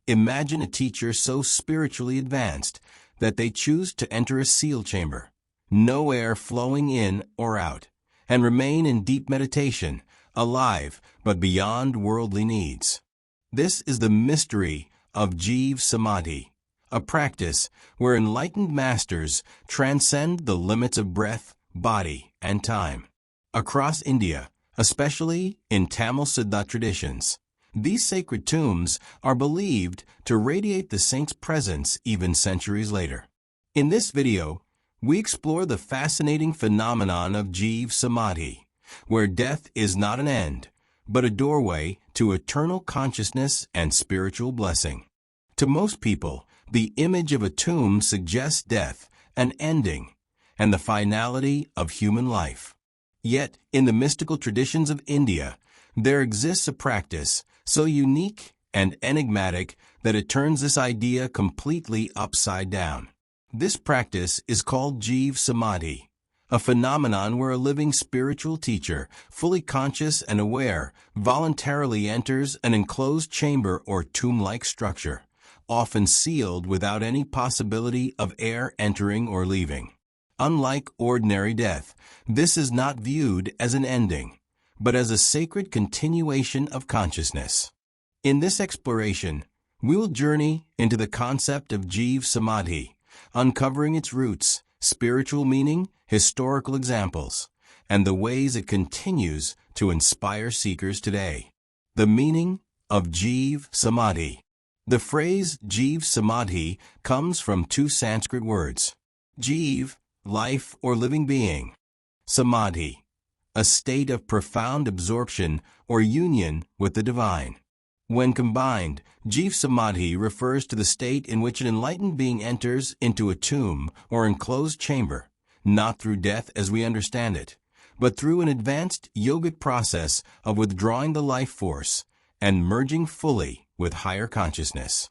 Imagine a teacher so spiritually advanced that they choose to enter a sealed chamber, no air flowing in or out, and remain in deep meditation, alive but beyond worldly needs. This is the mystery of Jeeva Samadhi, a practice where enlightened masters transcend the limits of breath, body, and time. Across India, especially in Tamil Siddha traditions, these sacred tombs are believed to radiate the saint's presence even centuries later. In this video, we explore the fascinating phenomenon of Jeeva Samadhi, where death is not an end, but a doorway to eternal consciousness and spiritual blessing. To most people, the image of a tomb suggests death, an ending, and the finality of human life. Yet, in the mystical traditions of India, there exists a practice so unique and enigmatic that it turns this idea completely upside down. This practice is called Jeeva Samadhi, a phenomenon where a living spiritual teacher, fully conscious and aware, voluntarily enters an enclosed chamber or tomb-like structure, often sealed without any possibility of air entering or leaving. Unlike ordinary death, this is not viewed as an ending, but as a sacred continuation of consciousness. In this exploration, we will journey into the concept of Jeeva Samadhi, uncovering its roots, spiritual meaning, historical examples, and the ways it continues to inspire seekers today. The meaning of Jeeva Samadhi. The phrase Jeeva Samadhi comes from two Sanskrit words. Jeev, life or living being. Samadhi, a state of profound absorption or union with the divine. When combined, Jeeva Samadhi refers to the state in which an enlightened being enters into a tomb or enclosed chamber, not through death as we understand it, but through an advanced yogic process of withdrawing the life force and merging fully with higher consciousness.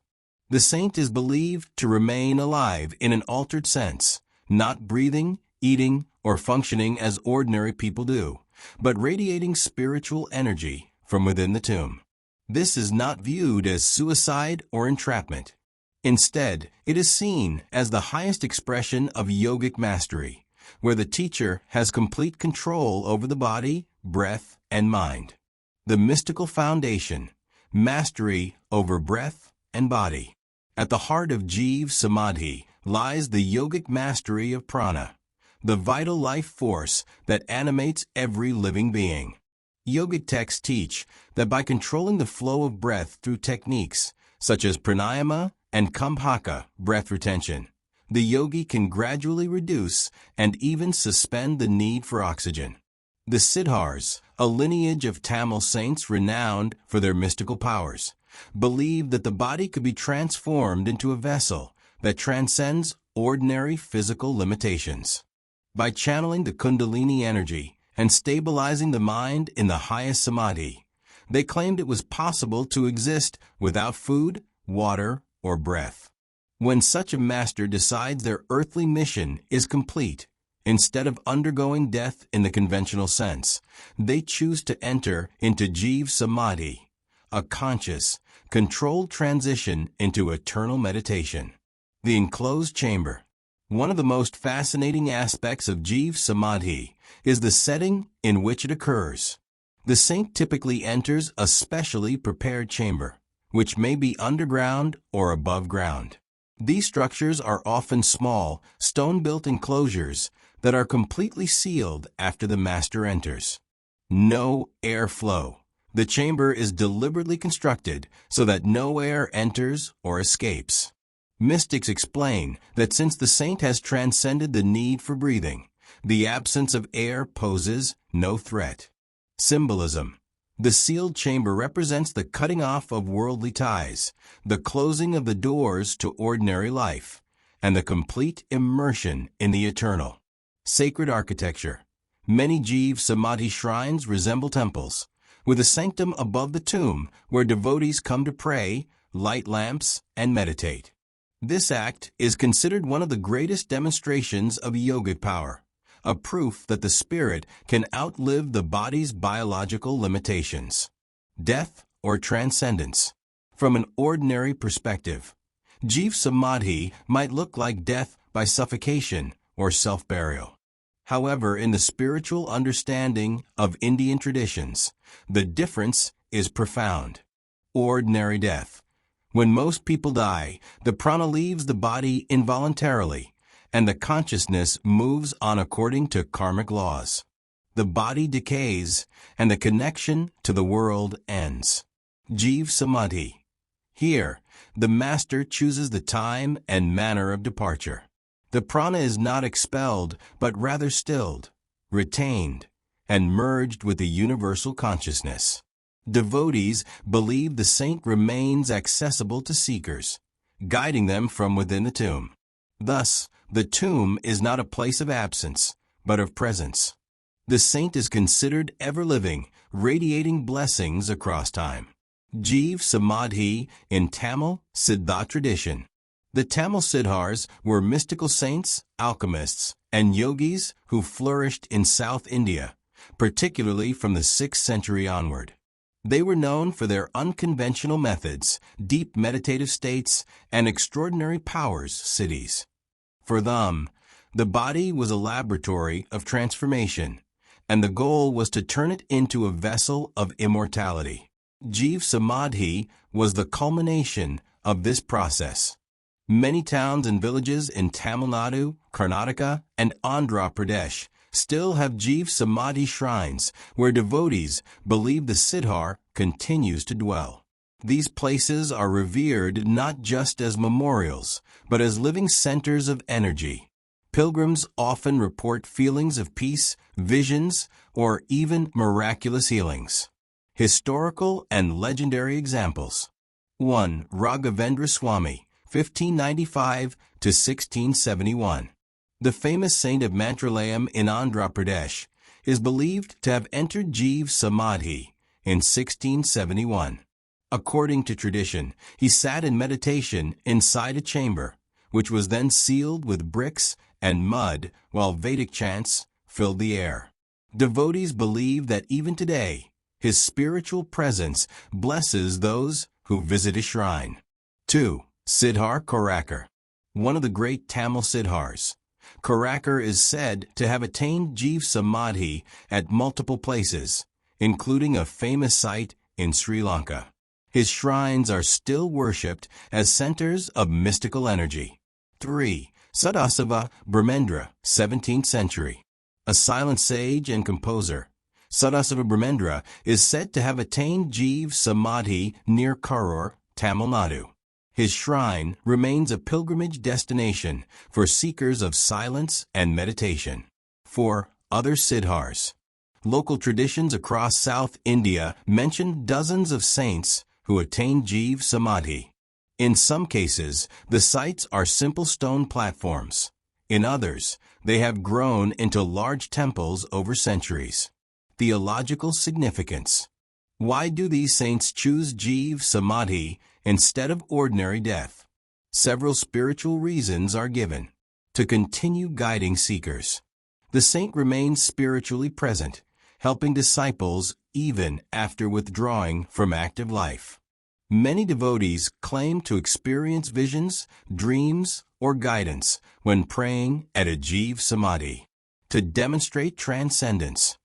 The saint is believed to remain alive in an altered sense, not breathing, eating, or functioning as ordinary people do, but radiating spiritual energy from within the tomb. This is not viewed as suicide or entrapment. Instead, it is seen as the highest expression of yogic mastery, where the teacher has complete control over the body, breath, and mind. The mystical foundation, mastery over breath and body. At the heart of Jeeva Samadhi lies the yogic mastery of prana, the vital life force that animates every living being. Yogic texts teach that by controlling the flow of breath through techniques such as pranayama and kumbhaka, breath retention, the yogi can gradually reduce and even suspend the need for oxygen. The Siddhars, a lineage of Tamil saints renowned for their mystical powers, believed that the body could be transformed into a vessel that transcends ordinary physical limitations. By channeling the Kundalini energy and stabilizing the mind in the highest samadhi, they claimed it was possible to exist without food, water, or breath. When such a master decides their earthly mission is complete, instead of undergoing death in the conventional sense, they choose to enter into Jeeva Samadhi, a conscious, controlled transition into eternal meditation. The enclosed chamber. One of the most fascinating aspects of Jeeva Samadhi is the setting in which it occurs. The saint typically enters a specially prepared chamber, which may be underground or above ground. These structures are often small, stone-built enclosures that are completely sealed after the master enters. No airflow. The chamber is deliberately constructed so that no air enters or escapes. Mystics explain that since the saint has transcended the need for breathing, the absence of air poses no threat. Symbolism. The sealed chamber represents the cutting off of worldly ties, the closing of the doors to ordinary life, and the complete immersion in the eternal. Sacred architecture. Many Jeeva Samadhi shrines resemble temples, with a sanctum above the tomb where devotees come to pray, light lamps, and meditate. This act is considered one of the greatest demonstrations of yogic power, a proof that the spirit can outlive the body's biological limitations. Death or transcendence. From an ordinary perspective, Jeeva Samadhi might look like death by suffocation or self-burial. However, in the spiritual understanding of Indian traditions, the difference is profound. Ordinary death. When most people die, the prana leaves the body involuntarily, and the consciousness moves on according to karmic laws. The body decays, and the connection to the world ends. Jeeva Samadhi. Here, the master chooses the time and manner of departure. The prana is not expelled, but rather stilled, retained, and merged with the universal consciousness. Devotees believe the saint remains accessible to seekers, guiding them from within the tomb. Thus, the tomb is not a place of absence, but of presence. The saint is considered ever-living, radiating blessings across time. Jeeva Samadhi in Tamil Siddha tradition. The Tamil Siddhas were mystical saints, alchemists, and yogis who flourished in South India, particularly from the 6th century onward. They were known for their unconventional methods, deep meditative states, and extraordinary powers cities. For them, the body was a laboratory of transformation, and the goal was to turn it into a vessel of immortality. Jeeva Samadhi was the culmination of this process. Many towns and villages in Tamil Nadu, Karnataka, and Andhra Pradesh still have Jeeva Samadhi shrines where devotees believe the Siddhar continues to dwell. These places are revered not just as memorials, but as living centers of energy. Pilgrims often report feelings of peace, visions, or even miraculous healings. Historical and legendary examples. 1. Raghavendra Swami, 1595 to 1671. The famous saint of Mantralayam in Andhra Pradesh is believed to have entered Jeeva Samadhi in 1671. According to tradition, he sat in meditation inside a chamber, which was then sealed with bricks and mud while Vedic chants filled the air. Devotees believe that even today, his spiritual presence blesses those who visit his shrine. 2. Siddhar Korakar. One of the great Tamil Siddhars, Korakar is said to have attained Jeeva Samadhi at multiple places, including a famous site in Sri Lanka. His shrines are still worshipped as centers of mystical energy. 3. Sadasava Brahmendra, 17th century. A silent sage and composer, Sadasava Brahmendra is said to have attained Jeeva Samadhi near Karur, Tamil Nadu. His shrine remains a pilgrimage destination for seekers of silence and meditation. 4. Other Siddhars. Local traditions across South India mention dozens of saints who attained Jeeva Samadhi. In some cases, the sites are simple stone platforms. In others, they have grown into large temples over centuries. Theological significance. Why do these saints choose Jeeva Samadhi instead of ordinary death? Several spiritual reasons are given. To continue guiding seekers. The saint remains spiritually present, helping disciples even after withdrawing from active life. Many devotees claim to experience visions, dreams, or guidance when praying at a Jeeva Samadhi. To demonstrate transcendence.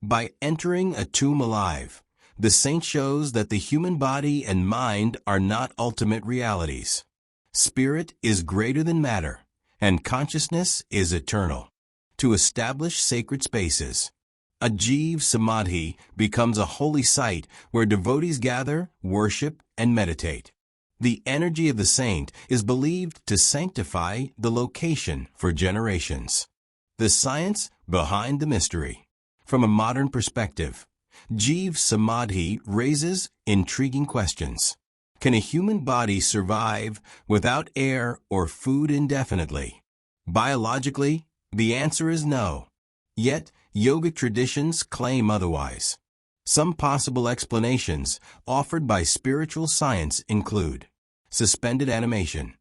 By entering a tomb alive, the saint shows that the human body and mind are not ultimate realities. Spirit is greater than matter, and consciousness is eternal. To establish sacred spaces. A Jeeva Samadhi becomes a holy site where devotees gather, worship, and meditate. The energy of the saint is believed to sanctify the location for generations. The science behind the mystery. From a modern perspective, Jeeva Samadhi raises intriguing questions. Can a human body survive without air or food indefinitely? Biologically, the answer is no. Yet, yogic traditions claim otherwise. Some possible explanations offered by spiritual science include suspended animation.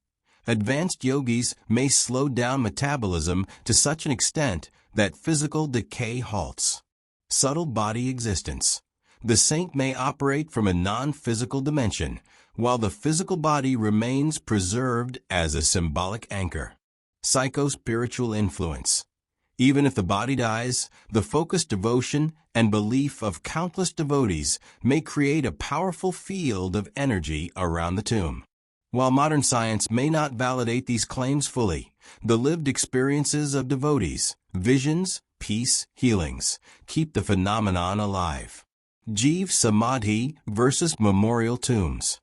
Advanced yogis may slow down metabolism to such an extent that physical decay halts. Subtle body existence. The saint may operate from a non-physical dimension, while the physical body remains preserved as a symbolic anchor. Psycho-spiritual influence. Even if the body dies, the focused devotion and belief of countless devotees may create a powerful field of energy around the tomb. While modern science may not validate these claims fully, the lived experiences of devotees, visions, peace, healings, keep the phenomenon alive. Jeeva Samadhi versus memorial tombs.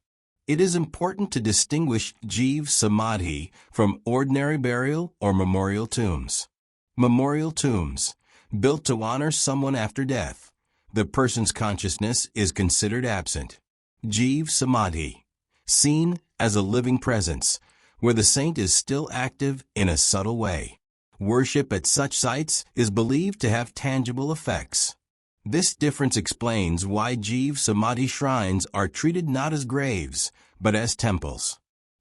It is important to distinguish Jeeva Samadhi from ordinary burial or memorial tombs. Memorial tombs, built to honor someone after death. The person's consciousness is considered absent. Jeeva Samadhi, seen as a living presence, where the saint is still active in a subtle way. Worship at such sites is believed to have tangible effects. This difference explains why Jeeva Samadhi shrines are treated not as graves, but as temples.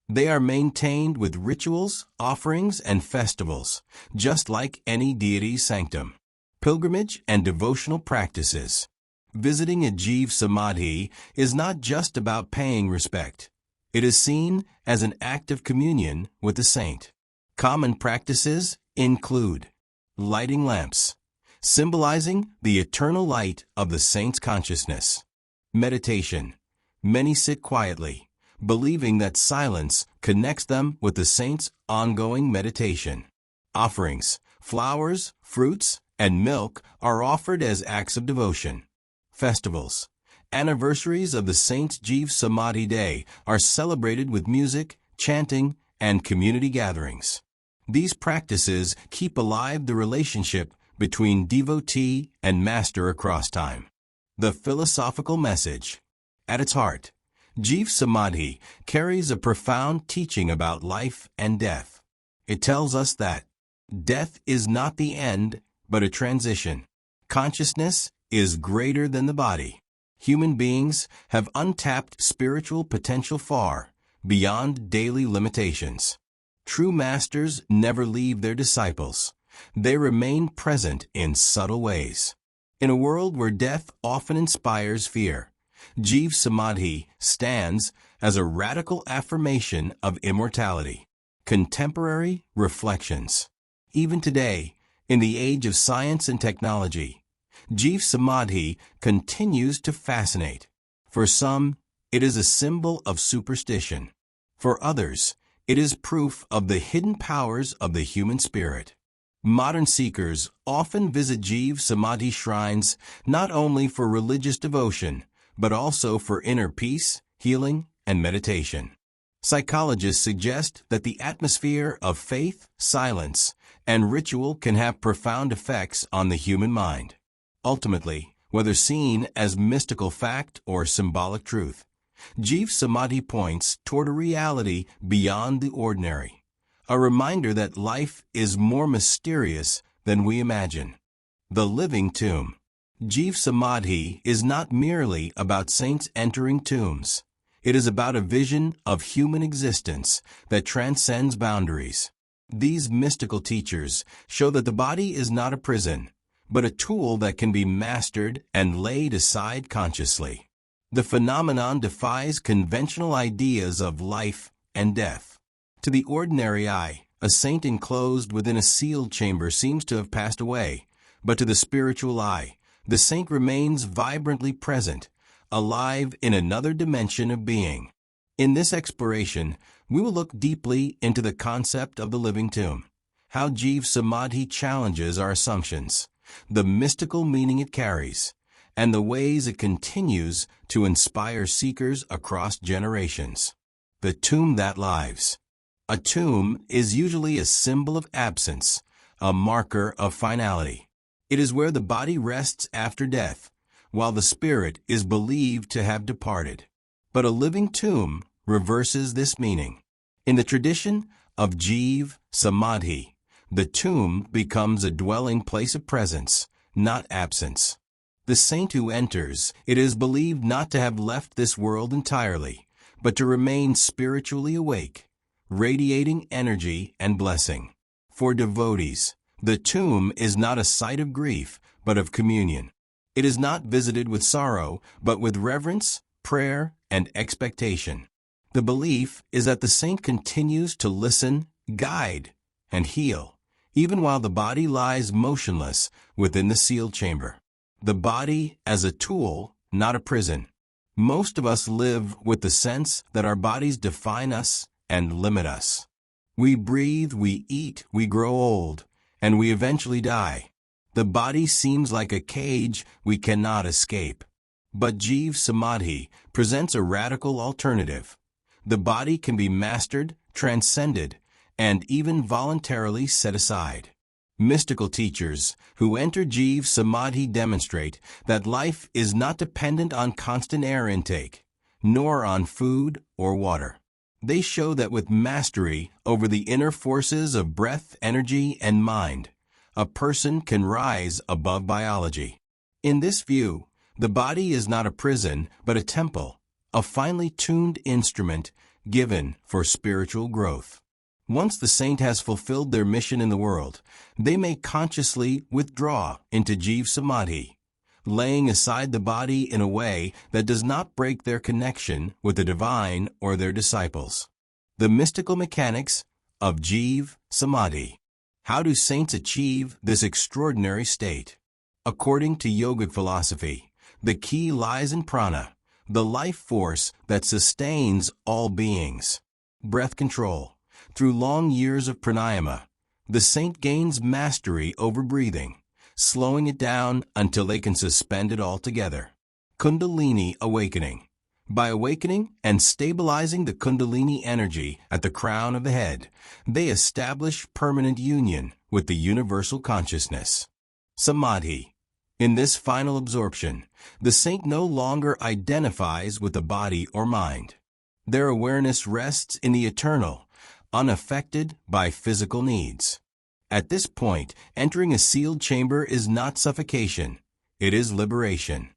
They are maintained with rituals, offerings, and festivals, just like any deity's sanctum. Pilgrimage and devotional practices. Visiting a Jeeva Samadhi is not just about paying respect. It is seen as an act of communion with the saint. Common practices include lighting lamps, symbolizing the eternal light of the saint's consciousness. Meditation. Many sit quietly, believing that silence connects them with the saint's ongoing meditation. Offerings. Flowers, fruits, and milk are offered as acts of devotion. Festivals. Anniversaries of the saint's Jeeva Samadhi day are celebrated with music, chanting, and community gatherings. These practices keep alive the relationship between devotee and master across time. The philosophical message. At its heart, Jeeva Samadhi carries a profound teaching about life and death. It tells us that death is not the end, but a transition. Consciousness is greater than the body. Human beings have untapped spiritual potential far beyond daily limitations. True masters never leave their disciples. They remain present in subtle ways. In a world where death often inspires fear, Jeeva Samadhi stands as a radical affirmation of immortality. Contemporary reflections. Even today, in the age of science and technology, Jeeva Samadhi continues to fascinate. For some, it is a symbol of superstition. For others, it is proof of the hidden powers of the human spirit. Modern seekers often visit Jeeva Samadhi shrines not only for religious devotion, but also for inner peace, healing, and meditation. Psychologists suggest that the atmosphere of faith, silence, and ritual can have profound effects on the human mind. Ultimately, whether seen as mystical fact or symbolic truth, Jeeva Samadhi points toward a reality beyond the ordinary, a reminder that life is more mysterious than we imagine. The living tomb. Jeeva Samadhi is not merely about saints entering tombs. It is about a vision of human existence that transcends boundaries. These mystical teachers show that the body is not a prison, but a tool that can be mastered and laid aside consciously. The phenomenon defies conventional ideas of life and death. To the ordinary eye, a saint enclosed within a sealed chamber seems to have passed away, but to the spiritual eye, the saint remains vibrantly present, alive in another dimension of being. In this exploration, we will look deeply into the concept of the living tomb, how Jeeva Samadhi challenges our assumptions, the mystical meaning it carries, and the ways it continues to inspire seekers across generations. The tomb that lives. A tomb is usually a symbol of absence, a marker of finality. It is where the body rests after death, while the spirit is believed to have departed. But a living tomb reverses this meaning. In the tradition of Jeeva Samadhi, the tomb becomes a dwelling place of presence, not absence. The saint who enters, it is believed not to have left this world entirely, but to remain spiritually awake, radiating energy and blessing. For devotees, the tomb is not a site of grief, but of communion. It is not visited with sorrow, but with reverence, prayer, and expectation. The belief is that the saint continues to listen, guide, and heal, even while the body lies motionless within the sealed chamber. The body as a tool, not a prison. Most of us live with the sense that our bodies define us and limit us. We breathe, we eat, we grow old, and we eventually die. The body seems like a cage we cannot escape. But Jeeva Samadhi presents a radical alternative. The body can be mastered, transcended, and even voluntarily set aside. Mystical teachers who enter Jeeva Samadhi demonstrate that life is not dependent on constant air intake, nor on food or water. They show that with mastery over the inner forces of breath, energy, and mind, a person can rise above biology. In this view, the body is not a prison, but a temple, a finely tuned instrument given for spiritual growth. Once the saint has fulfilled their mission in the world, they may consciously withdraw into Jeeva Samadhi, laying aside the body in a way that does not break their connection with the divine or their disciples. The mystical mechanics of Jeeva Samadhi. How do saints achieve this extraordinary state? According to yogic philosophy, the key lies in prana, the life force that sustains all beings. Breath control. Through long years of pranayama, the saint gains mastery over breathing, slowing it down until they can suspend it altogether. Kundalini awakening. By awakening and stabilizing the Kundalini energy at the crown of the head, they establish permanent union with the universal consciousness. Samadhi. In this final absorption, the saint no longer identifies with the body or mind. Their awareness rests in the eternal, unaffected by physical needs. At this point, entering a sealed chamber is not suffocation, it is liberation.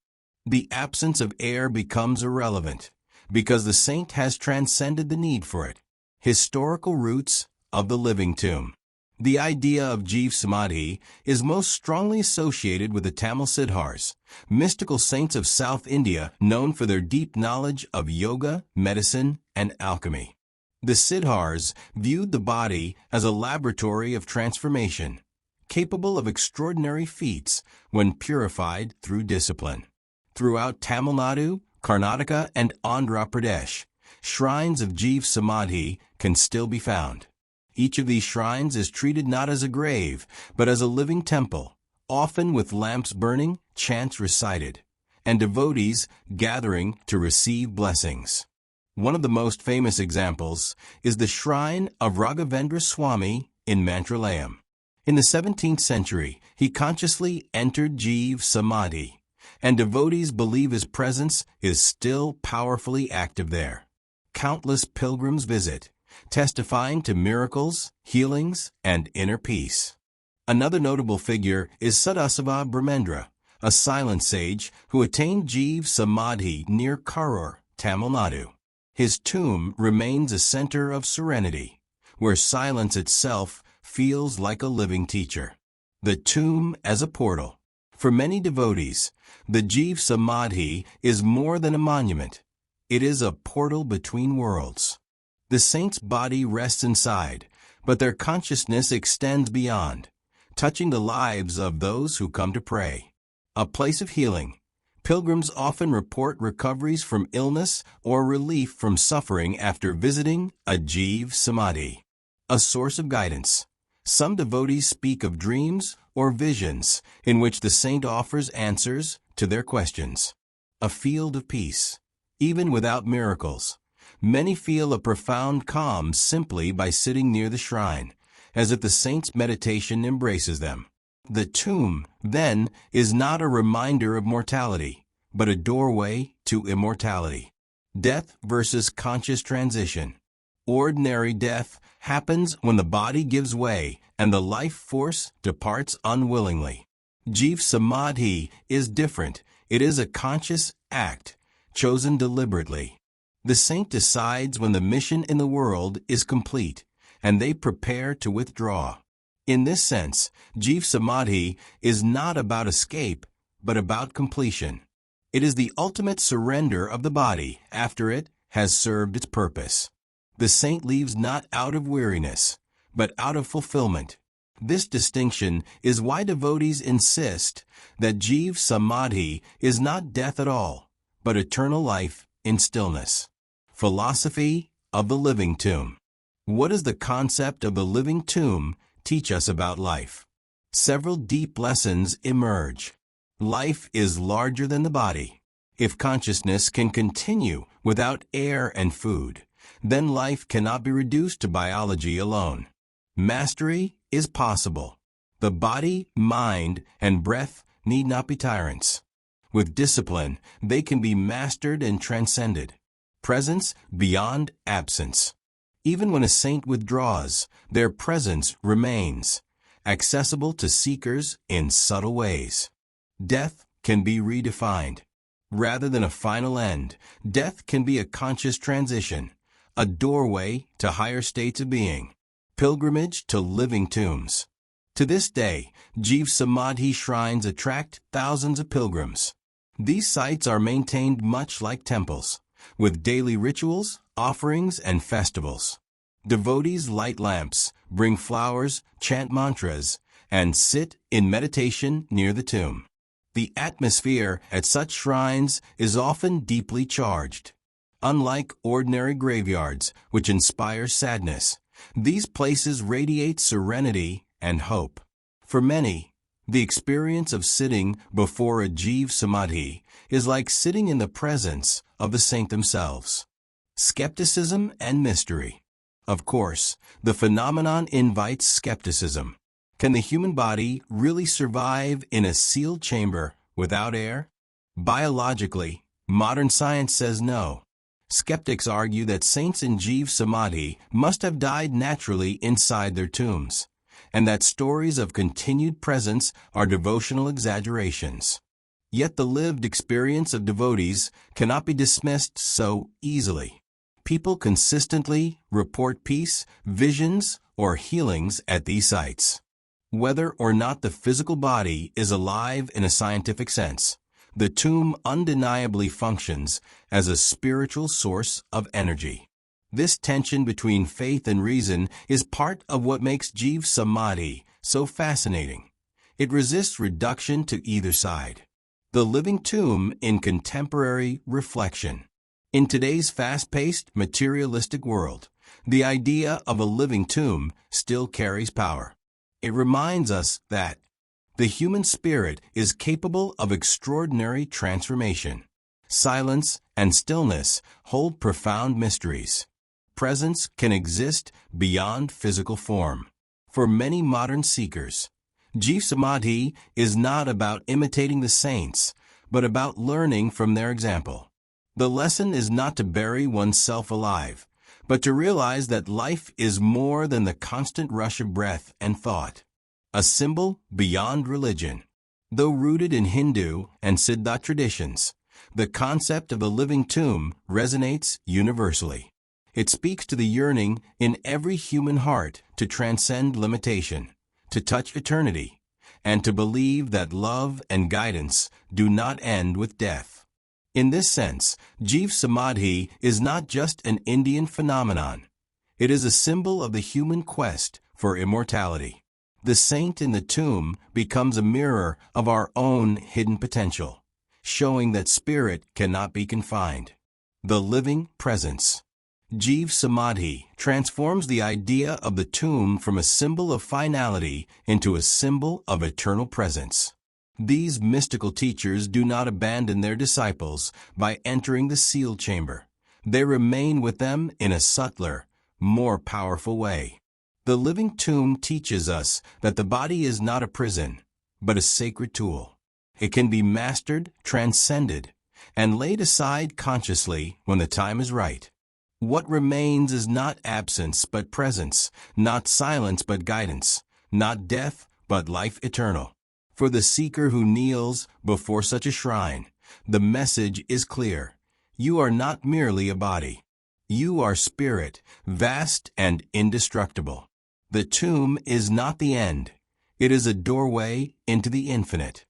The absence of air becomes irrelevant, because the saint has transcended the need for it. Historical roots of the living tomb. The idea of Jeeva Samadhi is most strongly associated with the Tamil Siddhas, mystical saints of South India known for their deep knowledge of yoga, medicine, and alchemy. The Siddhas viewed the body as a laboratory of transformation, capable of extraordinary feats when purified through discipline. Throughout Tamil Nadu, Karnataka, and Andhra Pradesh, shrines of Jeeva Samadhi can still be found. Each of these shrines is treated not as a grave, but as a living temple, often with lamps burning, chants recited, and devotees gathering to receive blessings. One of the most famous examples is the shrine of Raghavendra Swami in Mantralayam. In the 17th century, he consciously entered Jeeva Samadhi, and devotees believe his presence is still powerfully active there. Countless pilgrims visit, testifying to miracles, healings, and inner peace. Another notable figure is Sadasava Brahmendra, a silent sage who attained Jeeva Samadhi near Karur, Tamil Nadu. His tomb remains a center of serenity, where silence itself feels like a living teacher. The tomb as a portal. For many devotees, the Jeeva Samadhi is more than a monument. It is a portal between worlds. The saint's body rests inside, but their consciousness extends beyond, touching the lives of those who come to pray. A place of healing. Pilgrims often report recoveries from illness or relief from suffering after visiting a Jeeva Samadhi. A source of guidance. Some devotees speak of dreams or visions in which the saint offers answers to their questions. A field of peace. Even without miracles, many feel a profound calm simply by sitting near the shrine, as if the saint's meditation embraces them. The tomb, then, is not a reminder of mortality, but a doorway to immortality. Death versus conscious transition. Ordinary death happens when the body gives way and the life force departs unwillingly. Jeeva Samadhi is different. It is a conscious act, chosen deliberately. The saint decides when the mission in the world is complete, and they prepare to withdraw. In this sense, Jeeva Samadhi is not about escape, but about completion. It is the ultimate surrender of the body. After it, has served its purpose. The saint leaves not out of weariness, but out of fulfillment. This distinction is why devotees insist that Jeeva Samadhi is not death at all, but eternal life in stillness. Philosophy of the living tomb. What does the concept of the living tomb teach us about life? Several deep lessons emerge. Life is larger than the body. If consciousness can continue without air and food, then life cannot be reduced to biology alone. Mastery is possible. The body, mind, and breath need not be tyrants. With discipline, they can be mastered and transcended. Presence beyond absence. Even when a saint withdraws, their presence remains, accessible to seekers in subtle ways. Death can be redefined. Rather than a final end, death can be a conscious transition, a doorway to higher states of being. Pilgrimage to living tombs. To this day, Jeeva Samadhi shrines attract thousands of pilgrims. These sites are maintained much like temples, with daily rituals, offerings, and festivals. Devotees light lamps, bring flowers, chant mantras, and sit in meditation near the tomb. The atmosphere at such shrines is often deeply charged. Unlike ordinary graveyards, which inspire sadness, these places radiate serenity and hope. For many, the experience of sitting before a Jeeva Samadhi is like sitting in the presence of the saint themselves. Skepticism and mystery. Of course, the phenomenon invites skepticism. Can the human body really survive in a sealed chamber without air? Biologically, modern science says no. Skeptics argue that saints in Jeeva Samadhi must have died naturally inside their tombs, and that stories of continued presence are devotional exaggerations. Yet the lived experience of devotees cannot be dismissed so easily. People consistently report peace, visions, or healings at these sites. Whether or not the physical body is alive in a scientific sense, the tomb undeniably functions as a spiritual source of energy. This tension between faith and reason is part of what makes Jeeva Samadhi so fascinating. It resists reduction to either side. The living tomb in contemporary reflection. In today's fast-paced, materialistic world, the idea of a living tomb still carries power. It reminds us that the human spirit is capable of extraordinary transformation. Silence and stillness hold profound mysteries. Presence can exist beyond physical form. For many modern seekers, Jeeva Samadhi is not about imitating the saints, but about learning from their example. The lesson is not to bury oneself alive, but to realize that life is more than the constant rush of breath and thought. A symbol beyond religion. Though rooted in Hindu and Siddha traditions, the concept of a living tomb resonates universally. It speaks to the yearning in every human heart to transcend limitation, to touch eternity, and to believe that love and guidance do not end with death. In this sense, Jeeva Samadhi is not just an Indian phenomenon. It is a symbol of the human quest for immortality. The saint in the tomb becomes a mirror of our own hidden potential, showing that spirit cannot be confined. The living presence. Jeeva Samadhi transforms the idea of the tomb from a symbol of finality into a symbol of eternal presence. These mystical teachers do not abandon their disciples by entering the sealed chamber. They remain with them in a subtler, more powerful way. The living tomb teaches us that the body is not a prison, but a sacred tool. It can be mastered, transcended, and laid aside consciously when the time is right. What remains is not absence but presence, not silence but guidance, not death but life eternal. For the seeker who kneels before such a shrine, the message is clear. You are not merely a body. You are spirit, vast and indestructible. The tomb is not the end. It is a doorway into the infinite.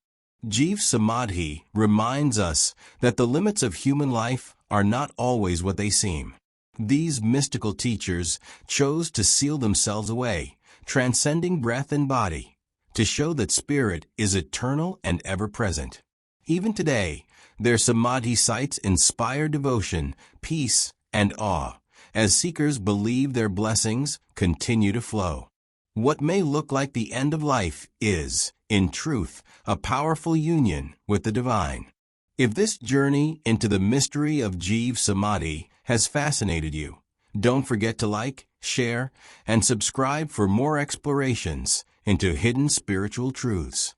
Jeeva Samadhi reminds us that the limits of human life are not always what they seem. These mystical teachers chose to seal themselves away, transcending breath and body, to show that spirit is eternal and ever-present. Even today, their Samadhi sites inspire devotion, peace, and awe, as seekers believe their blessings continue to flow. What may look like the end of life is, in truth, a powerful union with the divine. If this journey into the mystery of Jeeva Samadhi has fascinated you, don't forget to like, share, and subscribe for more explorations into hidden spiritual truths.